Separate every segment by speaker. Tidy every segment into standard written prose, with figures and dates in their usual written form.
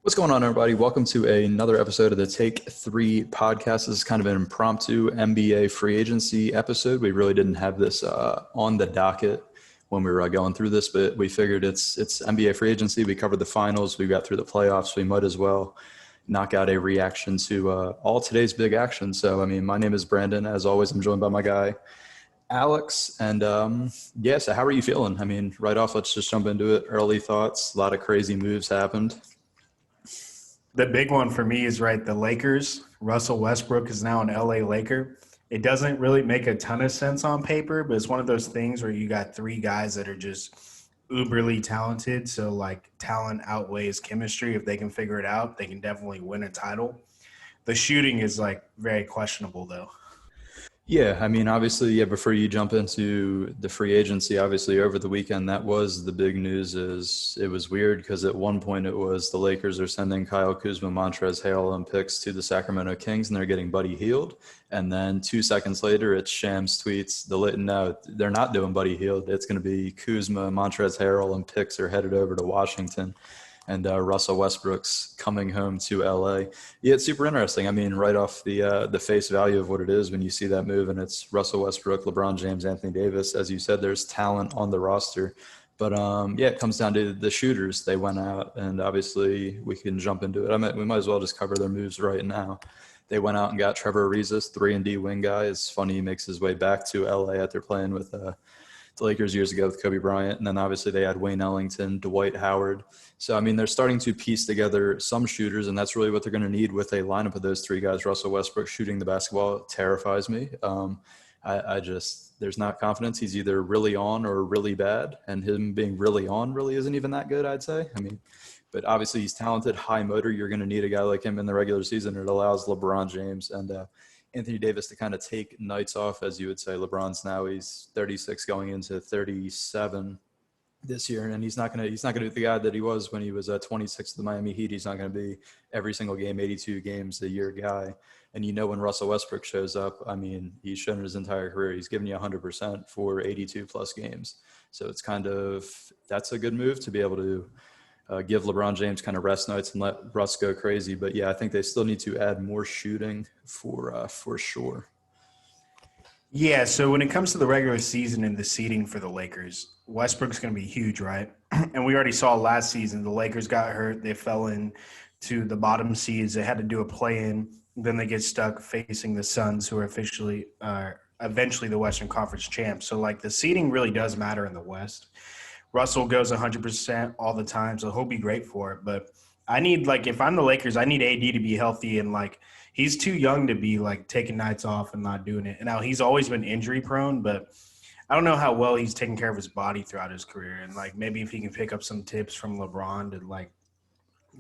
Speaker 1: What's going on, everybody? Welcome to another episode of the Take 3 podcast. This is kind of an impromptu NBA free agency episode. We really didn't have this on the docket when we were going through this, but we figured it's NBA free agency. We covered the finals. We got through the playoffs. We might as well knock out a reaction to all today's big action. So, my name is Brandon. As always, I'm joined by my guy, Alex. And so how are you feeling? Right off, let's just jump into it. Early thoughts. A lot of crazy moves happened.
Speaker 2: The big one for me is the Lakers. Russell Westbrook is now an LA Laker. It doesn't really make a ton of sense on paper, but it's one of those things where you got three guys that are just uberly talented. So talent outweighs chemistry. If they can figure it out, they can definitely win a title. The shooting is very questionable though.
Speaker 1: Yeah, obviously, before you jump into the free agency, obviously over the weekend, that was the big news. Is it was weird because at one point it was the Lakers are sending Kyle Kuzma, Montrezl Harrell, and picks to the Sacramento Kings, and they're getting Buddy Hield. And then 2 seconds later, it's Shams tweets, no, they're not doing Buddy Hield. It's going to be Kuzma, Montrezl Harrell, and picks are headed over to Washington. And Russell Westbrook's coming home to LA. Yeah, it's super interesting. Right off the face value of what it is when you see that move, and it's Russell Westbrook, LeBron James, Anthony Davis. As you said, there's talent on the roster. But, it comes down to the shooters. They went out, and obviously we can jump into it. We might as well just cover their moves right now. They went out and got Trevor Ariza, 3-and-D wing guy. It's funny he makes his way back to LA after playing with the Lakers years ago with Kobe Bryant. And then obviously they had Wayne Ellington, Dwight Howard. So, they're starting to piece together some shooters, and that's really what they're going to need with a lineup of those three guys. Russell Westbrook shooting the basketball terrifies me. There's not confidence. He's either really on or really bad, and him being really on really isn't even that good, I'd say. But obviously he's talented, high motor. You're going to need a guy like him in the regular season. It allows LeBron James and Anthony Davis to kind of take nights off, as you would say. He's 36 going into 37 this year, and he's not going to be the guy that he was when he was 26 to the Miami Heat. He's not going to be every single game, 82 games a year guy. And when Russell Westbrook shows up, he's shown his entire career. He's given you 100% for 82 plus games. So it's that's a good move to be able to give LeBron James kind of rest nights and let Russ go crazy. But yeah, I think they still need to add more shooting for sure.
Speaker 2: Yeah, so when it comes to the regular season and the seeding for the Lakers, Westbrook's going to be huge, right? And we already saw last season, the Lakers got hurt. They fell into the bottom seeds. They had to do a play-in. Then they get stuck facing the Suns, who are eventually the Western Conference champs. So, the seeding really does matter in the West. Russell goes 100% all the time, so he'll be great for it. But I need, if I'm the Lakers, I need AD to be healthy, and, he's too young to be, taking nights off and not doing it. And now he's always been injury prone, but I don't know how well he's taken care of his body throughout his career. And, maybe if he can pick up some tips from LeBron to,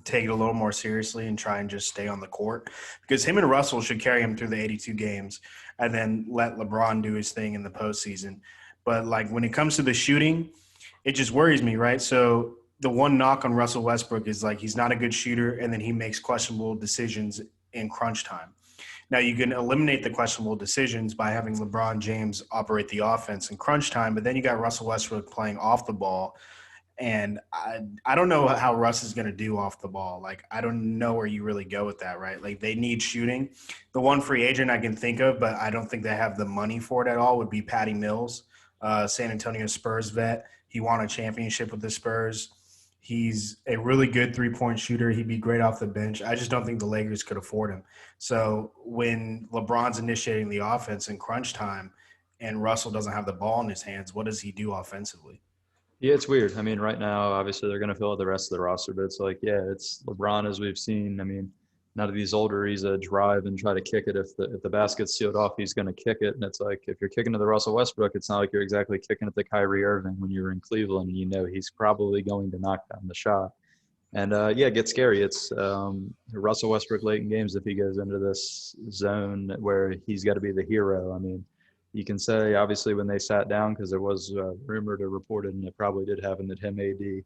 Speaker 2: take it a little more seriously and try and just stay on the court. Because him and Russell should carry him through the 82 games and then let LeBron do his thing in the postseason. But, when it comes to the shooting – it just worries me, right? So the one knock on Russell Westbrook is he's not a good shooter, and then he makes questionable decisions in crunch time. Now you can eliminate the questionable decisions by having LeBron James operate the offense in crunch time, but then you got Russell Westbrook playing off the ball. And I don't know how Russ is going to do off the ball. I don't know where you really go with that, right? They need shooting. The one free agent I can think of, but I don't think they have the money for it at all, would be Patty Mills, San Antonio Spurs vet. He won a championship with the Spurs. He's a really good three-point shooter. He'd be great off the bench. I just don't think the Lakers could afford him. So when LeBron's initiating the offense in crunch time and Russell doesn't have the ball in his hands, what does he do offensively?
Speaker 1: Yeah, it's weird. Right now, obviously they're going to fill out the rest of the roster, but it's it's LeBron as we've seen. None of these older, he's a drive and try to kick it. If the basket's sealed off, he's going to kick it. And it's if you're kicking to the Russell Westbrook, it's not like you're exactly kicking at the Kyrie Irving when you were in Cleveland. He's probably going to knock down the shot. And, it gets scary. It's Russell Westbrook late in games if he goes into this zone where he's got to be the hero. You can say, obviously, when they sat down, because there was rumored or reported, and it probably did happen, that him, AD,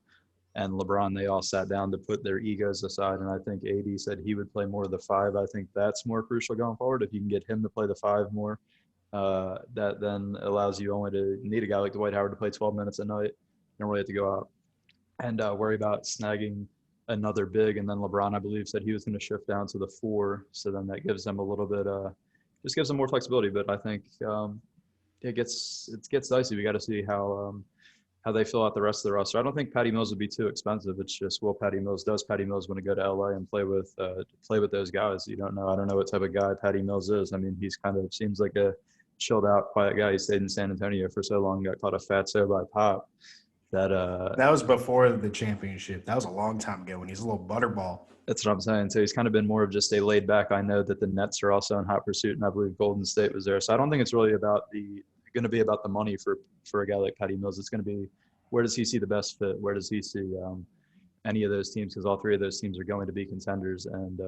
Speaker 1: and LeBron, they all sat down to put their egos aside. And I think AD said he would play more of the five. I think that's more crucial going forward. If you can get him to play the five more, that then allows you only to need a guy like Dwight Howard to play 12 minutes a night. You don't really have to go out and worry about snagging another big, and then LeBron, I believe, said he was going to shift down to the 4. So then that gives them a little bit, just gives them more flexibility. But I think it gets dicey. We got to see how they fill out the rest of the roster. I don't think Patty Mills would be too expensive. It's just, will Patty Mills want to go to LA and play with those guys? You don't know. I don't know what type of guy Patty Mills is. I mean, he's kind of seems like a chilled out, quiet guy. He stayed in San Antonio for so long, got caught a fatso by Pop.
Speaker 2: That was before the championship. That was a long time ago when he's a little butterball.
Speaker 1: That's what I'm saying. So he's kind of been more of just a laid back. I know that the Nets are also in hot pursuit, and I believe Golden State was there. So I don't think it's really going to be about the money for a guy like Patty Mills. It's going to be, where does he see the best fit? Where does he see any of those teams? Because all 3 of those teams are going to be contenders, and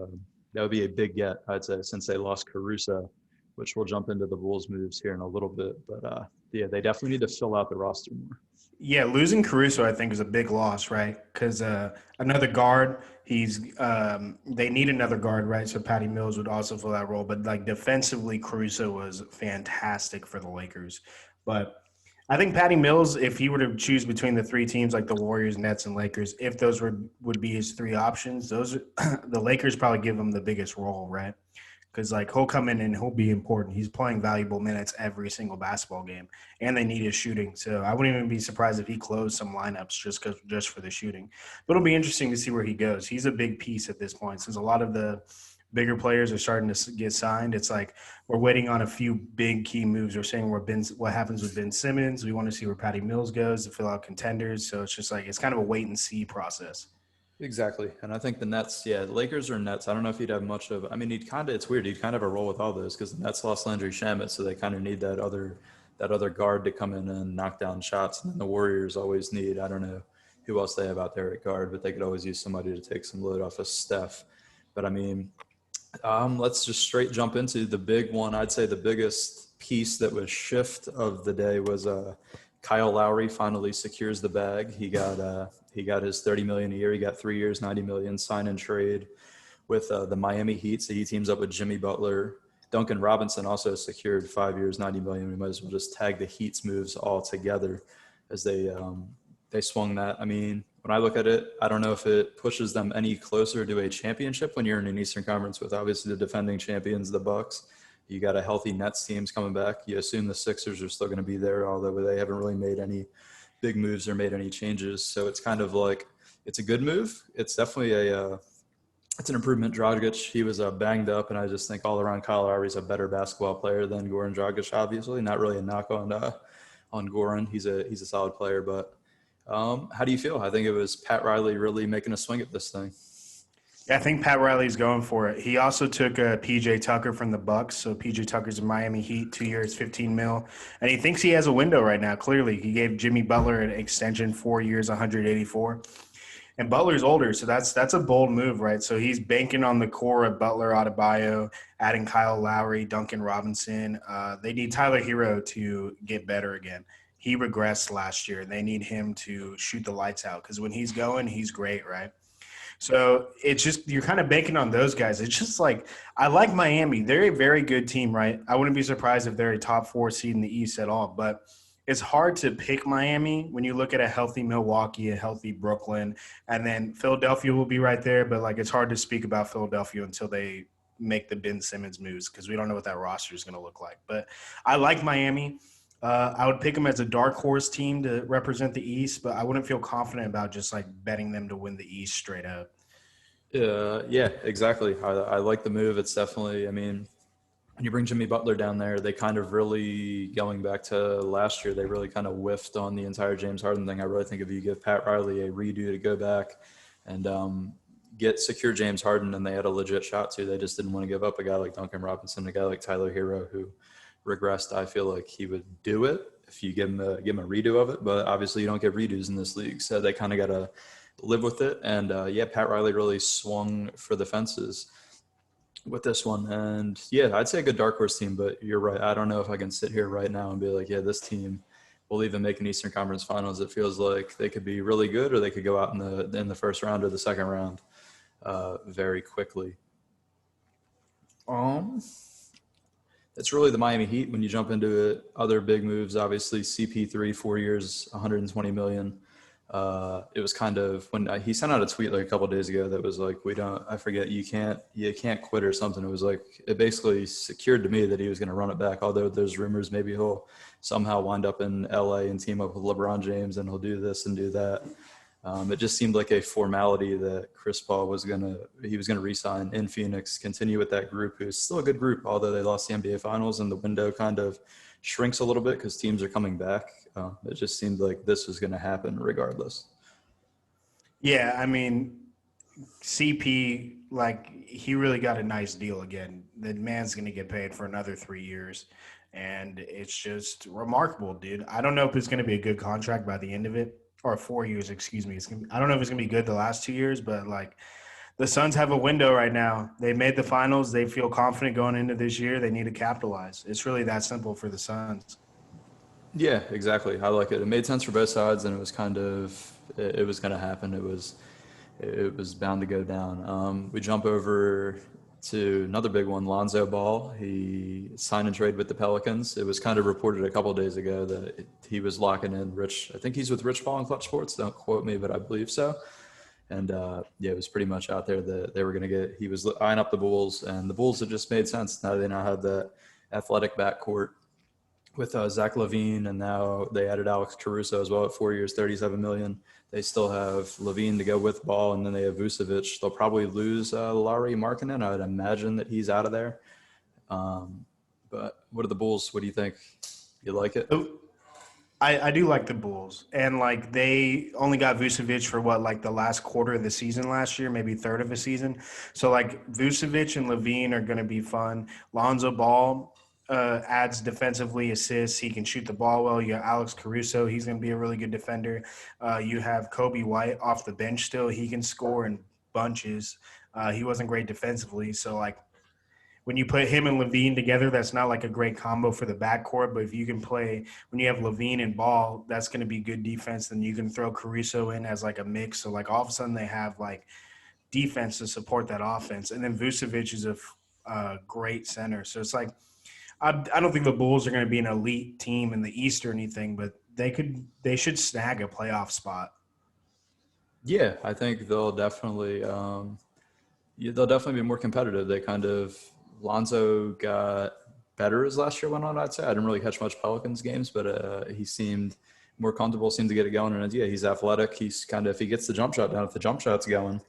Speaker 1: that would be a big get, I'd say, since they lost Caruso, which we'll jump into the Bulls moves here in a little bit. But yeah, they definitely need to fill out the roster more.
Speaker 2: Yeah, losing Caruso, I think, is a big loss, right? Because another guard, they need another guard, right? So Patty Mills would also fill that role. But like defensively, Caruso was fantastic for the Lakers. But I think Patty Mills, if he were to choose between the 3 teams like the Warriors, Nets, and Lakers, if those would be his 3 options, the Lakers probably give him the biggest role, right? Because like he'll come in and he'll be important. He's playing valuable minutes every single basketball game, and they need his shooting. So I wouldn't even be surprised if he closed some lineups just for the shooting. But it'll be interesting to see where he goes. He's a big piece at this point, since a lot of the bigger players are starting to get signed. It's like we're waiting on a few big key moves. We're saying what happens with Ben Simmons. We want to see where Patty Mills goes to fill out contenders. So it's just like it's kind of a wait and see process.
Speaker 1: Exactly. And I think the Nets, yeah, Lakers or Nets, I don't know if he'd have much of, I mean, it's weird. He'd kind of have a role with all those because the Nets lost Landry Shamet, so they kind of need that other guard to come in and knock down shots. And then the Warriors always need, I don't know who else they have out there at guard, but they could always use somebody to take some load off of Steph. But I mean, let's just straight jump into the big one. I'd say the biggest piece that was shift of the day was Kyle Lowry finally secures the bag. He got his $30 million a year. He got 3 years, $90 million, sign and trade with the Miami Heat. So he teams up with Jimmy Butler. Duncan Robinson also secured 5 years, $90 million. We might as well just tag the Heat's moves all together as they swung that. I mean, when I look at it, I don't know if it pushes them any closer to a championship when you're in an Eastern Conference with obviously the defending champions, the Bucks. You got a healthy Nets teams coming back. You assume the Sixers are still going to be there, although they haven't really made any big moves or made any changes. So it's kind of like, it's a good move. It's definitely it's an improvement. Dragic, he was banged up, and I just think all around Kyle Lowry's a better basketball player than Goran Dragic, obviously. Not really a knock on Goran. He's a solid player, but how do you feel? I think it was Pat Riley really making a swing at this thing.
Speaker 2: Yeah, I think Pat Riley's going for it. He also took PJ Tucker from the Bucks. So PJ Tucker's in Miami Heat, 2 years, $15 million. And he thinks he has a window right now, clearly. He gave Jimmy Butler an extension, 4 years, 184. And Butler's older, so that's a bold move, right? So he's banking on the core of Butler, Adebayo, adding Kyle Lowry, Duncan Robinson. They need Tyler Hero to get better again. He regressed last year, and they need him to shoot the lights out because when he's going, he's great, right? So it's just you're kind of banking on those guys. It's just like I like Miami. They're a very good team, right? I wouldn't be surprised if they're a top 4 seed in the East at all. But it's hard to pick Miami when you look at a healthy Milwaukee, a healthy Brooklyn, and then Philadelphia will be right there. But like it's hard to speak about Philadelphia until they make the Ben Simmons moves because we don't know what that roster is going to look like. But I like Miami. I would pick them as a dark horse team to represent the East, but I wouldn't feel confident about just like betting them to win the East straight up.
Speaker 1: Yeah, exactly. I like the move. It's definitely, I mean, when you bring Jimmy Butler down there, they kind of really, going back to last year, they really kind of whiffed on the entire James Harden thing. I really think if you give Pat Riley a redo to go back and secure James Harden, and they had a legit shot too. They just didn't want to give up a guy like Duncan Robinson, a guy like Tyler Hero who regressed. I feel like he would do it if you give him a redo of it, but obviously you don't get redos in this league, so they kind of got to live with it. And Pat Riley really swung for the fences with this one. And yeah, I'd say a good dark horse team, but you're right. I don't know if I can sit here right now and be like, yeah, this team will even make an Eastern Conference Finals. It feels like they could be really good, or they could go out in the first round or the second round very quickly. It's really the Miami Heat when you jump into it. Other big moves, obviously CP3, 4 years, $120 million. It was kind of when he sent out a tweet like a couple of days ago that was like, I forget, you can't quit or something. It was like, it basically secured to me that he was going to run it back. Although there's rumors maybe he'll somehow wind up in LA and team up with LeBron James and he'll do this and do that. It just seemed like a formality that Chris Paul was going to re-sign in Phoenix, continue with that group, who's still a good group, although they lost the NBA Finals and the window kind of shrinks a little bit because teams are coming back. It just seemed like this was going to happen regardless.
Speaker 2: Yeah, I mean, CP, like, he really got a nice deal again. The man's going to get paid for another 3 years. And it's just remarkable, dude. I don't know if it's going to be a good contract by the end of it, or 4 years, excuse me. I don't know if it's going to be good the last 2 years, but, like, the Suns have a window right now. They made the finals. They feel confident going into this year. They need to capitalize. It's really that simple for the Suns.
Speaker 1: Yeah, exactly. I like it. It made sense for both sides, and it was kind of it was going to happen. It was bound to go down. We jump over to another big one, Lonzo Ball. He signed and traded with the Pelicans. It was kind of reported a couple of days ago that he was locking in Rich. I think he's with Rich Paul in Clutch Sports. Don't quote me, but I believe so. And yeah, it was pretty much out there that they were going to get. He was eyeing up the Bulls, and the Bulls have just made sense. Now they now have that athletic backcourt with Zach LaVine, and now they added Alex Caruso as well at 4 years, $37 million. They still have LaVine to go with Ball, and then they have Vucevic. They'll probably lose Lowry Markkanen. I would imagine that he's out of there. But what are the Bulls? What do you think? You like it?
Speaker 2: I do like the Bulls. And, like, they only got Vucevic for, like the last quarter of the season last year, maybe third of a season. So, like, Vucevic and LaVine are going to be fun. Lonzo Ball adds defensively, assists. He can shoot the ball well. You got Alex Caruso. He's going to be a really good defender. You have Kobe White off the bench still. He can score in bunches. He wasn't great defensively. So, like, when you put him and LaVine together, that's not like a great combo for the backcourt. But if you can play when you have LaVine and Ball, that's going to be good defense. Then you can throw Caruso in as like a mix. So, like, all of a sudden they have like defense to support that offense. And then Vucevic is a great center. So it's like I don't think the Bulls are going to be an elite team in the East or anything, but they should snag a playoff spot.
Speaker 1: Yeah, I think they'll definitely be more competitive. They kind of Lonzo got better as last year went on, I'd say. I didn't really catch much Pelicans games, but he seemed more comfortable, seemed to get it going. And yeah, he's athletic. He's kind of, if he gets the jump shot down, if the jump shot's going,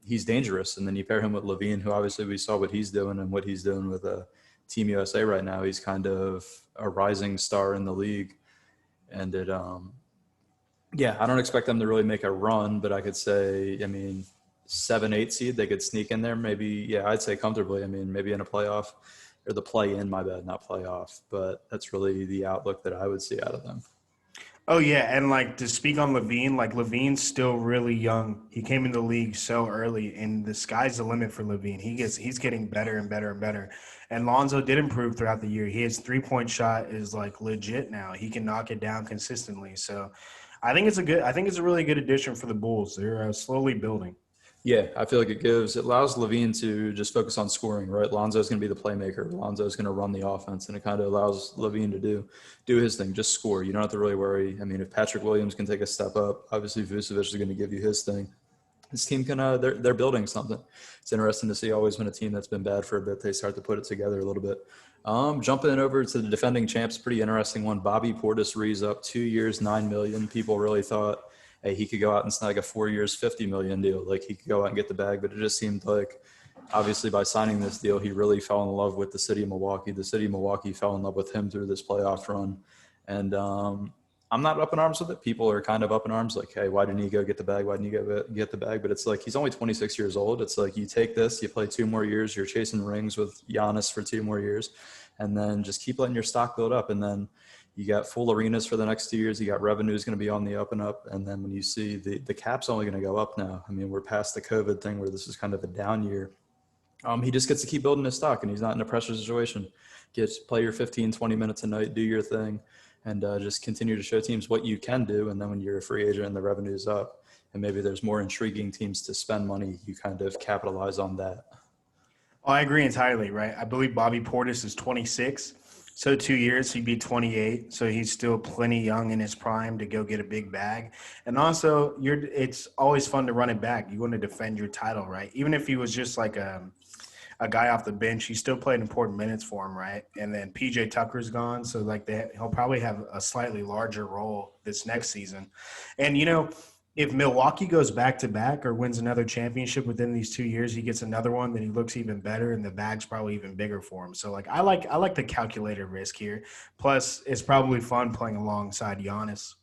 Speaker 1: he's dangerous. And then you pair him with LaVine, who obviously we saw what he's doing and what he's doing with Team USA right now. He's kind of a rising star in the league. And yeah, I don't expect them to really make a run, but I could say, I mean, 7-8 seed, they could sneak in there. Maybe, yeah, I'd say comfortably. I mean, maybe in a playoff or the play in, my bad, not playoff, but that's really the outlook that I would see out of them.
Speaker 2: Oh, yeah, and, like, to speak on LaVine, like, LaVine's still really young. He came in the league so early, and the sky's the limit for LaVine. He's getting better and better and better. And Lonzo did improve throughout the year. His three-point shot is, like, legit now. He can knock it down consistently. So I think it's a really good addition for the Bulls. They're slowly building.
Speaker 1: Yeah, I feel like it allows LaVine to just focus on scoring, right? Lonzo's going to be the playmaker. Lonzo's going to run the offense, and it kind of allows LaVine to do his thing, just score. You don't have to really worry. I mean, if Patrick Williams can take a step up, obviously Vucevic is going to give you his thing. This team they're building something. It's interesting to see always when a team that's been bad for a bit, they start to put it together a little bit. Jumping over to the defending champs, pretty interesting one. Bobby Portis re-up 2 years, $9 million. People really thought, hey, he could go out and snag a 4 years, $50 million deal. Like, he could go out and get the bag, but it just seemed like, obviously, by signing this deal, he really fell in love with the city of Milwaukee. The city of Milwaukee fell in love with him through this playoff run. And I'm not up in arms with it. People are kind of up in arms, like, hey, why didn't he go get the bag? Why didn't he go get the bag? But it's like, he's only 26 years old. It's like, you take this, you play 2 more years, you're chasing rings with Giannis for 2 more years, and then just keep letting your stock build up. And then you got full arenas for the next 2 years. You got revenues going to be on the up and up. And then when you see the cap's only going to go up now. I mean, we're past the COVID thing where this is kind of a down year. He just gets to keep building his stock, and he's not in a pressure situation. Play your 15, 20 minutes a night, do your thing, and just continue to show teams what you can do. And then when you're a free agent and the revenue's up and maybe there's more intriguing teams to spend money, you kind of capitalize on that.
Speaker 2: Oh, I agree entirely, right? I believe Bobby Portis is 26. So 2 years, he'd be 28. So he's still plenty young in his prime to go get a big bag. And also, it's always fun to run it back. You want to defend your title, right? Even if he was just like a guy off the bench, he still played important minutes for him, right? And then PJ Tucker's gone, so like he'll probably have a slightly larger role this next season. And if Milwaukee goes back to back or wins another championship within these 2 years, he gets another one, then he looks even better, and the bag's probably even bigger for him. So like I like the calculated risk here. Plus, it's probably fun playing alongside Giannis.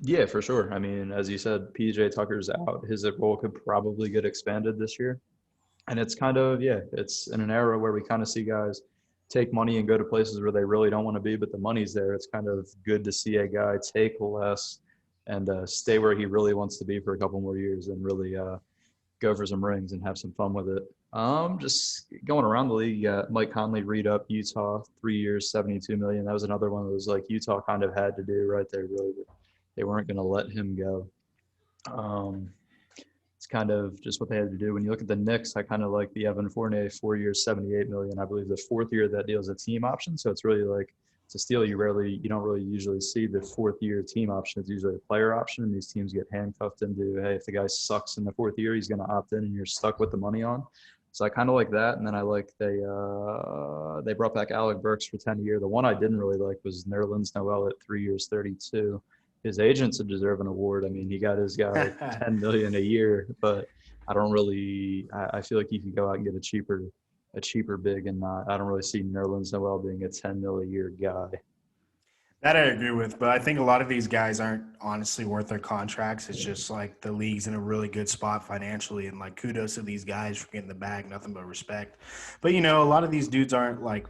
Speaker 1: Yeah, for sure. I mean, as you said, PJ Tucker's out. His role could probably get expanded this year. And it's kind of, yeah, it's in an era where we kind of see guys take money and go to places where they really don't want to be, but the money's there. It's kind of good to see a guy take less and stay where he really wants to be for a couple more years and really go for some rings and have some fun with it. Just going around the league, Mike Conley re-up Utah, 3 years, 72 million. That was another one that was like Utah kind of had to do, right? They weren't going to let him go. It's kind of just what they had to do. When you look at the Knicks, I kind of like the Evan Fournier, 4 years, 78 million. I believe the fourth year of that deal is a team option. So it's really like, it's a steal. You don't really usually see the fourth year team option. It's usually a player option. And these teams get handcuffed into, hey, if the guy sucks in the fourth year, he's going to opt in and you're stuck with the money on. So I kind of like that. And then I like they brought back Alec Burks for 10 a year. The one I didn't really like was Nerlens Noel at 3 years, 32. His agents would deserve an award. I mean, he got his guy 10 million a year, but I don't really. I feel like you could go out and get a cheaper big, and I don't really see Nerlens Noel being a 10 mil a year guy.
Speaker 2: That I agree with, but I think a lot of these guys aren't honestly worth their contracts. It's just like the league's in a really good spot financially, and like kudos to these guys for getting the bag, nothing but respect. But a lot of these dudes aren't like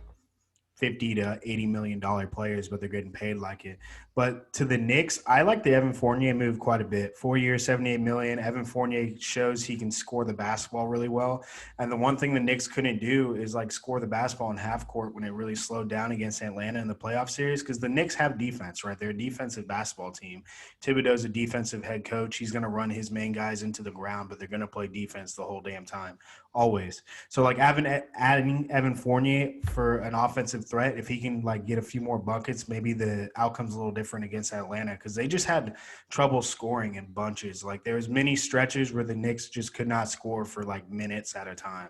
Speaker 2: 50 to $80 million players, but they're getting paid like it. But to the Knicks, I like the Evan Fournier move quite a bit. 4 years, 78 million. Evan Fournier shows he can score the basketball really well. And the one thing the Knicks couldn't do is like score the basketball in half court when it really slowed down against Atlanta in the playoff series, because the Knicks have defense, right? They're a defensive basketball team. Thibodeau's a defensive head coach. He's going to run his main guys into the ground, but they're going to play defense the whole damn time, always. So like adding Evan Fournier for an offensive threat, if he can like get a few more buckets, maybe the outcome's a little different against Atlanta, because they just had trouble scoring in bunches. Like there was many stretches where the Knicks just could not score for like minutes at a time.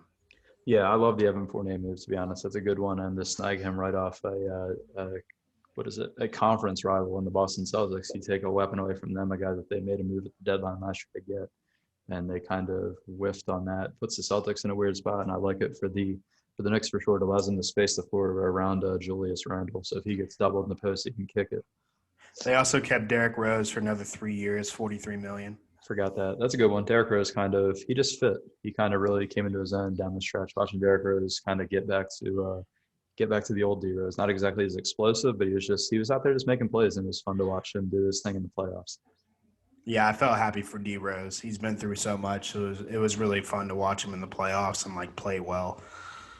Speaker 1: Yeah, I love the Evan Fournier move, to be honest. That's a good one. And to snag him right off a conference rival in the Boston Celtics. You take a weapon away from them, a guy that they made a move at the deadline last year to get. And they kind of whiffed on that. Puts the Celtics in a weird spot, and I like it for the Knicks for sure. It allows them to space the floor around Julius Randle. So if he gets doubled in the post, he can kick it.
Speaker 2: They also kept Derrick Rose for another 3 years, 43 million.
Speaker 1: Forgot that. That's a good one. Derrick Rose he just fit. He kind of really came into his own down the stretch. Watching Derrick Rose kind of get back to the old D Rose. Not exactly as explosive, but he was out there just making plays, and it was fun to watch him do his thing in the playoffs.
Speaker 2: Yeah, I felt happy for D Rose. He's been through so much. It was really fun to watch him in the playoffs and like play well.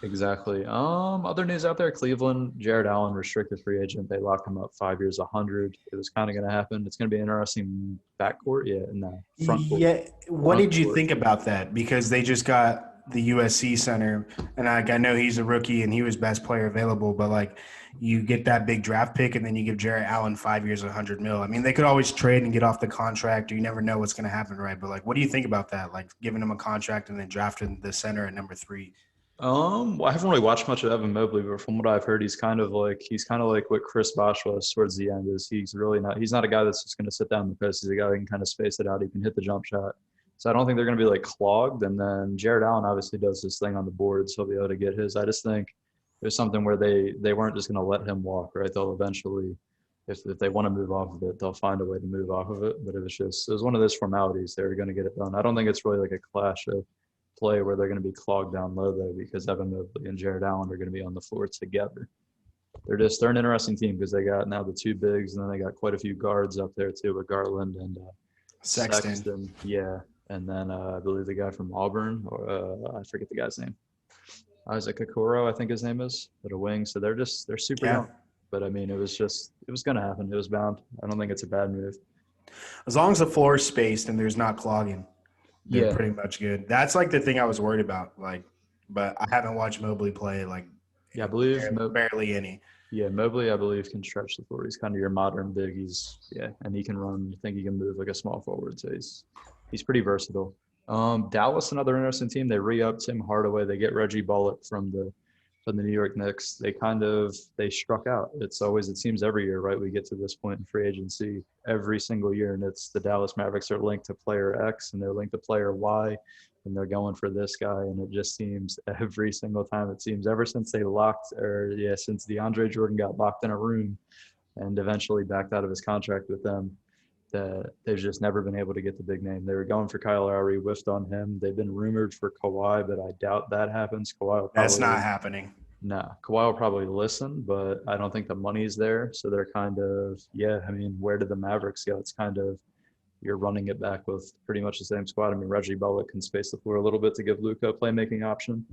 Speaker 1: Exactly. Other news out there: Cleveland, Jared Allen, restricted free agent. They locked him up 5 years, 100. It was kind of going to happen. It's going to be an interesting backcourt, in the front court.
Speaker 2: Yeah. What did you think about that? Because they just got the USC center, and I know he's a rookie and he was best player available, but like you get that big draft pick and then you give Jared Allen 5 years, 100 mil. I mean, they could always trade and get off the contract. You never know what's going to happen, right? But like, what do you think about that? Like giving him a contract and then drafting the center at number 3.
Speaker 1: Well, I haven't really watched much of Evan Mobley, but from what I've heard, he's kind of like what Chris Bosh was towards the end. He's not a guy that's just going to sit down in the post. He's a guy that can kind of space it out. He can hit the jump shot. So I don't think they're going to be like clogged. And then Jared Allen obviously does his thing on the boards. He'll be able to get his. I just think there's something where they weren't just going to let him walk, right? They'll eventually, if they want to move off of it, they'll find a way to move off of it. But it was one of those formalities. They were going to get it done. I don't think it's really like a clash of play where they're going to be clogged down low though, because Evan Mobley and Jared Allen are going to be on the floor together. They're an interesting team because they got now the 2 bigs, and then they got quite a few guards up there too with Garland and Sexton. Yeah, and then I believe the guy from Auburn, or I forget the guy's name. Isaac Okoro, I think his name is, at a wing. So they're super young. But I mean, it was going to happen. It was bound. I don't think it's a bad move.
Speaker 2: As long as the floor is spaced and there's not clogging, they're pretty much good. That's like the thing I was worried about. Like, but I haven't watched Mobley play. Like,
Speaker 1: I believe
Speaker 2: barely any.
Speaker 1: Yeah, Mobley, I believe, can stretch the floor. He's kind of your modern big. And he can run. I think he can move like a small forward. So he's pretty versatile. Dallas, another interesting team. They re-up Tim Hardaway. They get Reggie Bullock from the New York Knicks. They struck out. It seems every year, right? We get to this point in free agency every single year, and it's the Dallas Mavericks are linked to player X and they're linked to player Y, and they're going for this guy. And it just seems every single time. It seems ever since since DeAndre Jordan got locked in a room and eventually backed out of his contract with them, that they've just never been able to get the big name. They were going for Kyle Lowry, whiffed on him. They've been rumored for Kawhi, but I doubt that happens.
Speaker 2: That's not happening.
Speaker 1: Kawhi will probably listen, but I don't think the money's there. So they're kind of, where did the Mavericks go? It's kind of, you're running it back with pretty much the same squad. I mean, Reggie Bullock can space the floor a little bit to give Luka a playmaking option,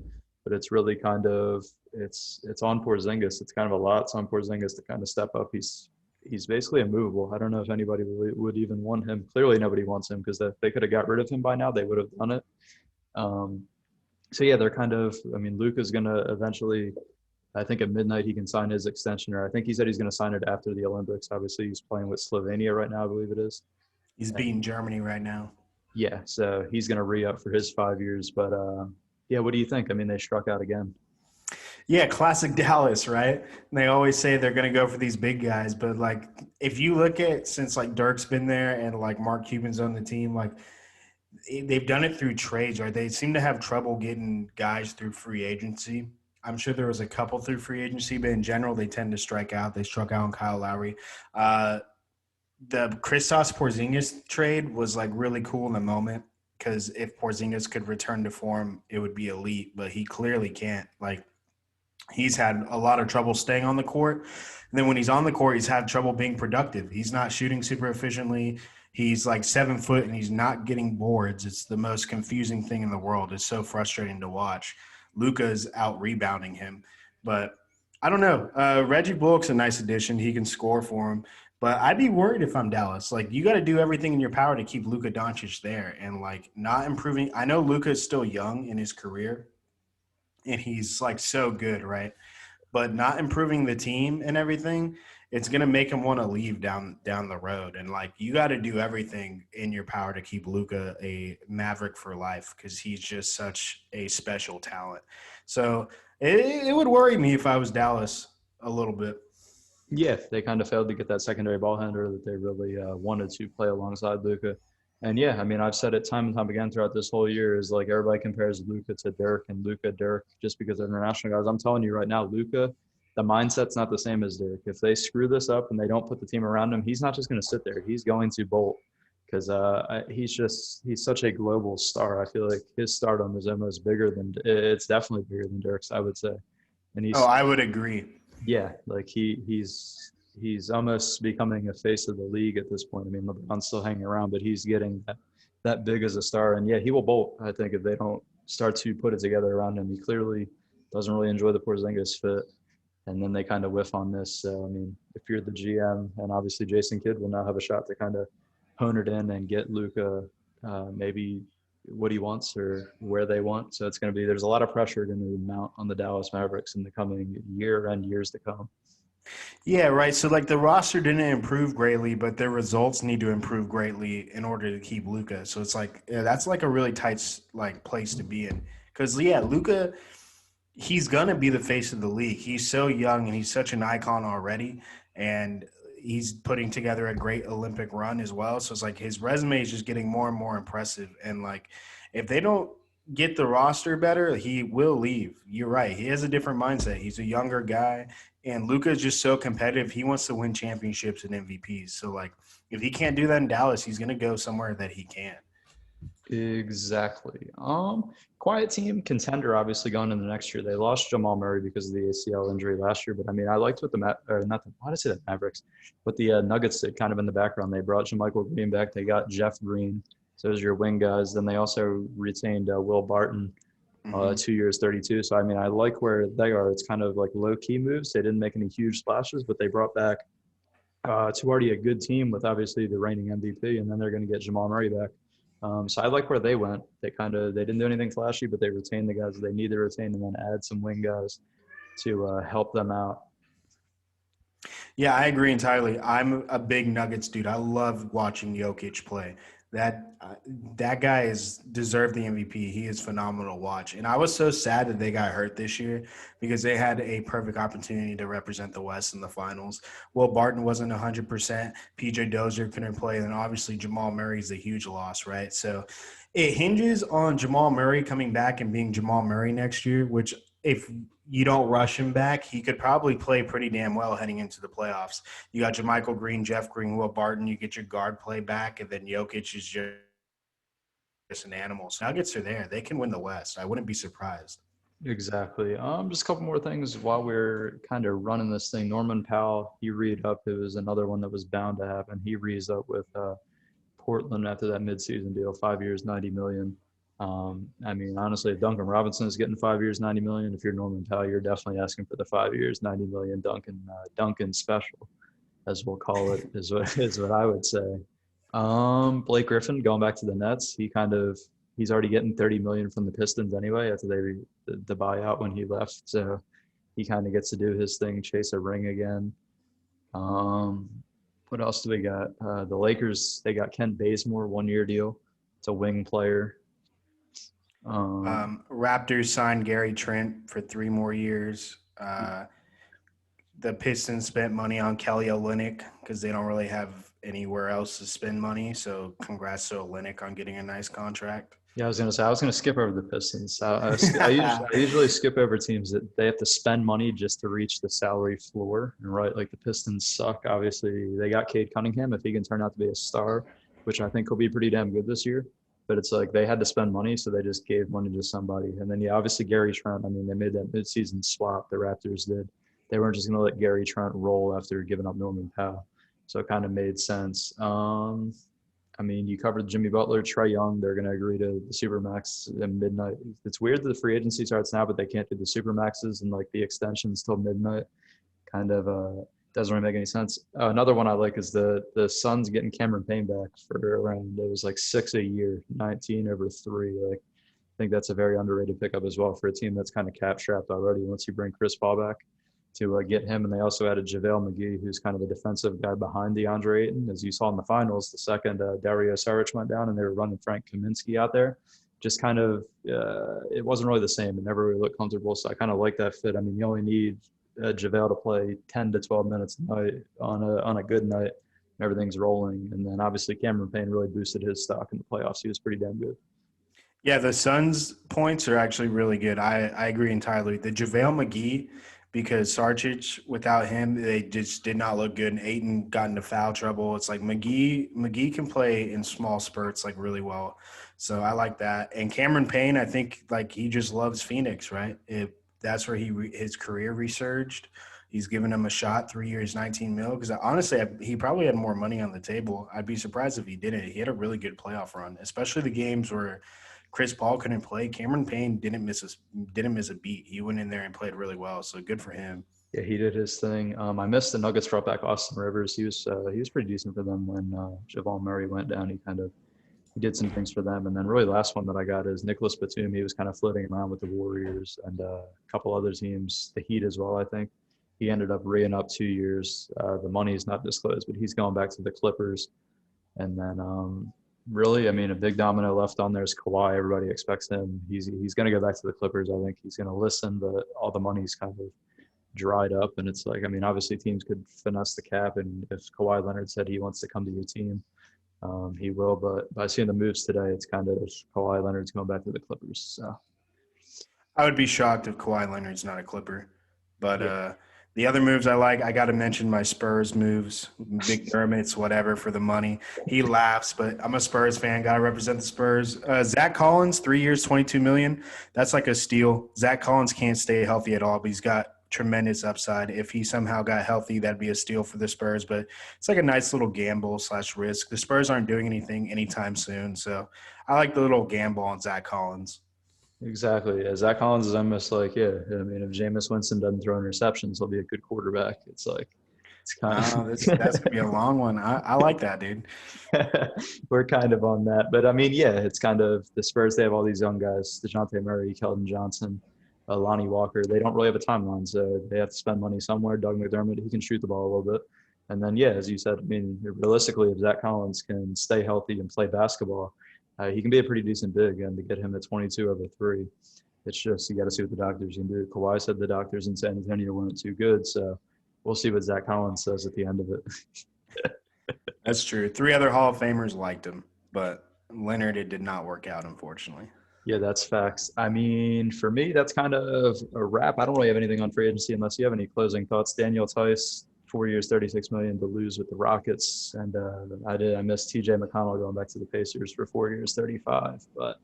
Speaker 1: but it's really kind of, it's on Porzingis. It's kind of a lot. It's on Porzingis to kind of step up. He's basically immovable. I don't know if anybody would even want him. Clearly nobody wants him because they could have got rid of him by now. They would have done it. They're kind of, Luka's going to eventually, I think at midnight he can sign his extension, or I think he said he's going to sign it after the Olympics. Obviously he's playing with Slovenia right now, I believe it is.
Speaker 2: He's beating Germany right now.
Speaker 1: Yeah, so he's going to re-up for his 5 years. But, what do you think? They struck out again.
Speaker 2: Yeah, classic Dallas, right? And they always say they're going to go for these big guys. But, if you look at since, Dirk's been there and, Mark Cuban's on the team, they've done it through trades, right? They seem to have trouble getting guys through free agency. I'm sure there was a couple through free agency, but in general, they tend to strike out. They struck out on Kyle Lowry. The Christos Porzingis trade was really cool in the moment because if Porzingis could return to form, it would be elite, but he clearly can't. He's had a lot of trouble staying on the court. And then when he's on the court, he's had trouble being productive. He's not shooting super efficiently. He's 7 foot and he's not getting boards. It's the most confusing thing in the world. It's so frustrating to watch. Luka's out rebounding him, but I don't know. Reggie Bullock's a nice addition. He can score for him. But I'd be worried if I'm Dallas. You got to do everything in your power to keep Luka Doncic there and, not improving. I know Luka is still young in his career, and he's, so good, right? But not improving the team and everything, it's going to make him want to leave down the road. And, you got to do everything in your power to keep Luka a Maverick for life because he's just such a special talent. So it would worry me if I was Dallas a little bit.
Speaker 1: Yeah, they kind of failed to get that secondary ball handler that they really wanted to play alongside Luka. And I've said it time and time again throughout this whole year is everybody compares Luka to Dirk and Dirk just because they're international guys. I'm telling you right now, Luka, the mindset's not the same as Dirk. If they screw this up and they don't put the team around him, he's not just going to sit there. He's going to bolt because he's such a global star. I feel like his stardom is almost it's definitely bigger than Dirk's, I would say. And
Speaker 2: I would agree.
Speaker 1: Yeah, he's almost becoming a face of the league at this point. LeBron's still hanging around, but he's getting that big as a star. And he will bolt, I think, if they don't start to put it together around him. He clearly doesn't really enjoy the Porzingis fit. And then they kind of whiff on this. So, if you're the GM, and obviously Jason Kidd will now have a shot to kind of hone it in and get Luka maybe what he wants or where they want. So it's going to be, there's a lot of pressure going to mount on the Dallas Mavericks in the coming year and years to come.
Speaker 2: Yeah, right. So the roster didn't improve greatly, but their results need to improve greatly in order to keep Luka. So it's that's a really tight place to be in. Because Luka, he's gonna be the face of the league. He's so young and he's such an icon already, and he's putting together a great Olympic run as well. So it's his resume is just getting more and more impressive. And if they don't get the roster better, he will leave. You're right. He has a different mindset. He's a younger guy, and Luka is just so competitive. He wants to win championships and MVPs. So if he can't do that in Dallas, he's going to go somewhere that he can.
Speaker 1: Exactly. Quiet team contender, obviously going into the next year. They lost Jamal Murray because of the ACL injury last year, but I liked what the Mavericks, but the Nuggets did kind of in the background. They brought JaMychal Green back. They got Jeff Green. So those are your wing guys. Then they also retained Will Barton, 2 years, 32. So, I like where they are. It's kind of low-key moves. They didn't make any huge splashes, but they brought back to already a good team with obviously the reigning MVP, and then they're going to get Jamal Murray back. So I like where they went. They didn't do anything flashy, but they retained the guys that they need to retain and then add some wing guys to help them out.
Speaker 2: Yeah, I agree entirely. I'm a big Nuggets dude. I love watching Jokic play. That that guy is deserved the MVP. He is phenomenal to watch. And I was so sad that they got hurt this year because they had a perfect opportunity to represent the West in the finals. Will Barton wasn't 100%. PJ Dozier couldn't play. And obviously Jamal Murray is a huge loss, right? So it hinges on Jamal Murray coming back and being Jamal Murray next year, which if you don't rush him back, he could probably play pretty damn well heading into the playoffs. You got JaMychal Green, Jeff Green, Will Barton. You get your guard play back, and then Jokic is just an animal. So Nuggets are there. They can win the West. I wouldn't be surprised.
Speaker 1: Exactly. Just a couple more things while we're kind of running this thing. Norman Powell, he read up. It was another one that was bound to happen. He reads up with Portland after that midseason deal, 5 years, 90 million. I mean, honestly, if Duncan Robinson is getting 5 years, 90 million, if you're Norman Powell, you're definitely asking for the 5 years, 90 million Duncan special, as we'll call it, is what I would say. Blake Griffin going back to the Nets, he's already getting 30 million from the Pistons anyway after the buyout when he left, so he kind of gets to do his thing, chase a ring again. Um, what else do we got? The Lakers, they got Kent Bazemore, 1 year deal. It's a wing player.
Speaker 2: Raptors signed Gary Trent for 3 more years. The Pistons spent money on Kelly Olynyk because they don't really have anywhere else to spend money. So congrats to Olynyk on getting a nice contract.
Speaker 1: Yeah, I was gonna say I was gonna skip over the Pistons. I usually skip over teams that they have to spend money just to reach the salary floor. And right, like the Pistons suck. Obviously, they got Cade Cunningham if he can turn out to be a star, which I think will be pretty damn good this year. But it's like they had to spend money, so they just gave money to somebody. And then yeah, obviously Gary Trent. I mean, they made that midseason swap. The Raptors did. They weren't just gonna let Gary Trent roll after giving up Norman Powell, so it kind of made sense. I mean, you covered Jimmy Butler, Trae Young. They're going to agree to the supermax at midnight. It's weird that the free agency starts now, but they can't do the supermaxes and like the extensions till midnight. Kind of doesn't really make any sense. Another one I like is the Suns getting Cameron Payne back for around, it was like 6 a year, 19 over 3. Like I think that's a very underrated pickup as well for a team that's kind of cap strapped already. Once you bring Chris Paul back, to get him. And they also added JaVale McGee, who's kind of a defensive guy behind DeAndre Ayton. As you saw in the finals, the second Dario Saric went down and they were running Frank Kaminsky out there. Just kind of, it wasn't really the same. It never really looked comfortable. So I kind of like that fit. I mean, you only need JaVale to play 10 to 12 minutes a night on a good night. Everything's rolling. And then obviously Cameron Payne really boosted his stock in the playoffs. He was pretty damn good.
Speaker 2: Yeah, the Suns' points are actually really good. I agree entirely. The JaVale McGee, because Sarchic, without him, they just did not look good. And Aiton got into foul trouble. It's like McGee can play in small spurts like really well. So I like that. And Cameron Payne, I think like he just loves Phoenix, right? That's where his career resurged. He's given him a shot, 3 years, 19 mil. Because honestly, he probably had more money on the table. I'd be surprised if he didn't. He had a really good playoff run, especially the games where Chris Paul couldn't play. Cameron Payne didn't miss a beat. He went in there and played really well. So good for him.
Speaker 1: Yeah, he did his thing. I missed the Nuggets brought back Austin Rivers. He was pretty decent for them when Javal Murray went down. He did some things for them. And then really the last one that I got is Nicholas Batum. He was kind of floating around with the Warriors and a couple other teams, the Heat as well, I think. He ended up re up 2 years. The money is not disclosed, but he's going back to the Clippers. And then really, I mean, a big domino left on there is Kawhi. Everybody expects him. He's going to go back to the Clippers. I think he's going to listen, but all the money's kind of dried up. And it's like, I mean, obviously teams could finesse the cap. And if Kawhi Leonard said he wants to come to your team, he will. But by seeing the moves today, it's kind of Kawhi Leonard's going back to the Clippers. So
Speaker 2: I would be shocked if Kawhi Leonard's not a Clipper. But
Speaker 1: yeah.
Speaker 2: the other moves I like, I got to mention my Spurs moves. Big Dermot's, whatever, for the money. He laughs, but I'm a Spurs fan. Got to represent the Spurs. Zach Collins, 3 years, $22 million. That's like a steal. Zach Collins can't stay healthy at all, but he's got tremendous upside. If he somehow got healthy, that'd be a steal for the Spurs. But it's like a nice little gamble / risk. The Spurs aren't doing anything anytime soon, so I like the little gamble on Zach Collins.
Speaker 1: Exactly. Yeah, Zach Collins is almost like, yeah, I mean, if Jameis Winston doesn't throw interceptions, he'll be a good quarterback. It's like, it's kind
Speaker 2: That's going to be a long one. I like that, dude.
Speaker 1: of, we're kind of on that. But I mean, yeah, it's kind of the Spurs, they have all these young guys, DeJounte Murray, Keldon Johnson. Lonnie Walker. They don't really have a timeline, so they have to spend money somewhere. Doug McDermott, he can shoot the ball a little bit. And then, yeah, as you said, I mean, realistically, if Zach Collins can stay healthy and play basketball, he can be a pretty decent big. And to get him at 22 over 3, it's just you got to see what the doctors can do. Kawhi said the doctors in San Antonio weren't too good, so we'll see what Zach Collins says at the end of it.
Speaker 2: That's true. 3 other Hall of Famers liked him, but Leonard, it did not work out, unfortunately.
Speaker 1: Yeah, that's facts. I mean, for me, that's kind of a wrap. I don't really have anything on free agency unless you have any closing thoughts. Daniel Tice, 4 years, $36 million to lose with the Rockets, and I missed T.J. McConnell going back to the Pacers for 4 years, 35. But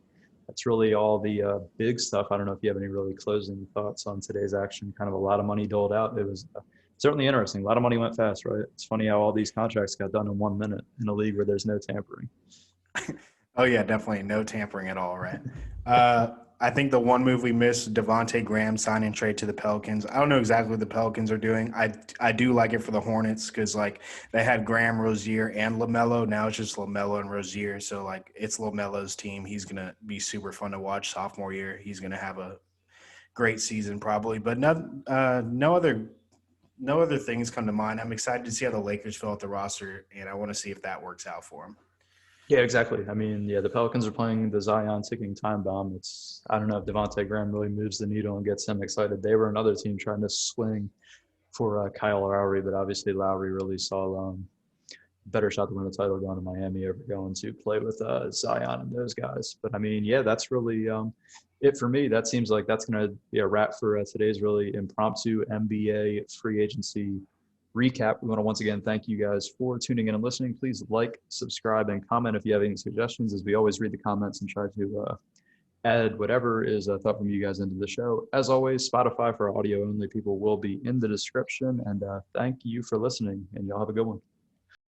Speaker 1: that's really all the big stuff. I don't know if you have any really closing thoughts on today's action. Kind of a lot of money doled out. It was certainly interesting. A lot of money went fast, right? It's funny how all these contracts got done in 1 minute in a league where there's no tampering.
Speaker 2: Oh, yeah, definitely no tampering at all, right? I think the one move we missed, Devontae Graham signing trade to the Pelicans. I don't know exactly what the Pelicans are doing. I do like it for the Hornets because, like, they had Graham, Rozier, and LaMelo. Now it's just LaMelo and Rozier. So, like, it's LaMelo's team. He's going to be super fun to watch sophomore year. He's going to have a great season probably. But no other things come to mind. I'm excited to see how the Lakers fill out the roster, and I want to see if that works out for them.
Speaker 1: Yeah, exactly. I mean, yeah, the Pelicans are playing the Zion ticking time bomb. I don't know if Devontae Graham really moves the needle and gets him excited. They were another team trying to swing for Kyle Lowry, but obviously Lowry really saw better shot to win the title going to Miami over going to play with Zion and those guys. But I mean, yeah, that's really it for me. That seems like that's going to be a wrap for today's really impromptu NBA free agency recap. We want to once again thank you guys for tuning in and listening. Please like, subscribe, and comment if you have any suggestions, as we always read the comments and try to add whatever is thought from you guys into the show. As always, Spotify for audio only people will be in the description. And thank you for listening, and y'all have a good one.